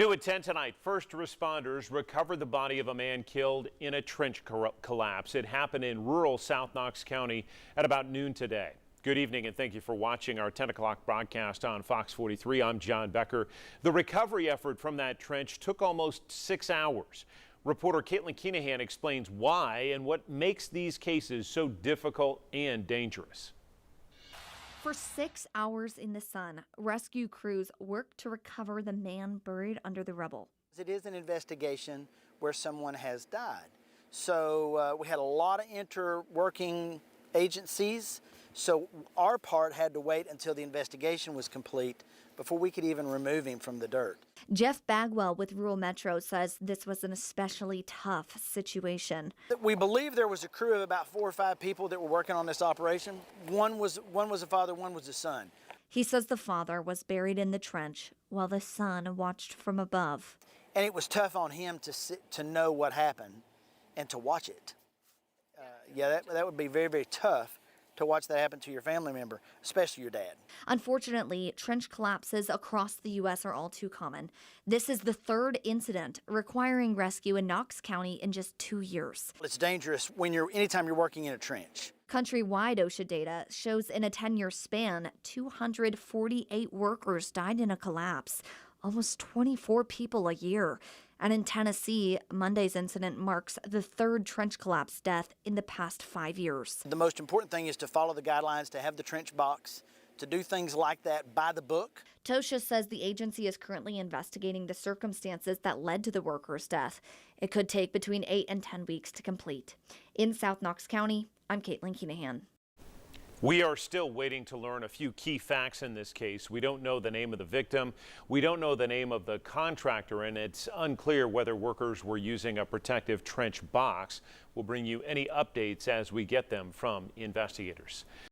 New at 10 tonight, first responders recovered the body of a man killed in a trench collapse. It happened in rural South Knox County at about noon today. Good evening and thank you for watching our 10 o'clock broadcast on Fox 43. I'm John Becker. The recovery effort from that trench took almost 6 hours. Reporter Caitlin Keenahan explains why and what makes these cases so difficult and dangerous. For 6 hours in the sun, rescue crews worked to recover the man buried under the rubble. It is an investigation where someone has died. So we had a lot of interworking agencies. So our part had to wait until the investigation was complete before we could even remove him from the dirt. Jeff Bagwell with Rural Metro says this was an especially tough situation. We believe there was a crew of about 4 or 5 people that were working on this operation. One was a father, one was a son. He says the father was buried in the trench while the son watched from above. And it was tough on him to know what happened and to watch it. That would be very, very tough to watch that happen to your family member, especially your dad. Unfortunately, trench collapses across the U.S. are all too common. This is the third incident requiring rescue in Knox County in just 2 years. It's dangerous anytime you're working in a trench. Countrywide OSHA data shows in a 10-year span, 248 workers died in a collapse, almost 24 people a year. And in Tennessee, Monday's incident marks the third trench collapse death in the past 5 years. The most important thing is to follow the guidelines, to have the trench box, to do things like that by the book. TOSHA says the agency is currently investigating the circumstances that led to the worker's death. It could take between 8 and 10 weeks to complete. In South Knox County, I'm Caitlin Keenahan. We are still waiting to learn a few key facts in this case. We don't know the name of the victim. We don't know the name of the contractor, and it's unclear whether workers were using a protective trench box. We'll bring you any updates as we get them from investigators.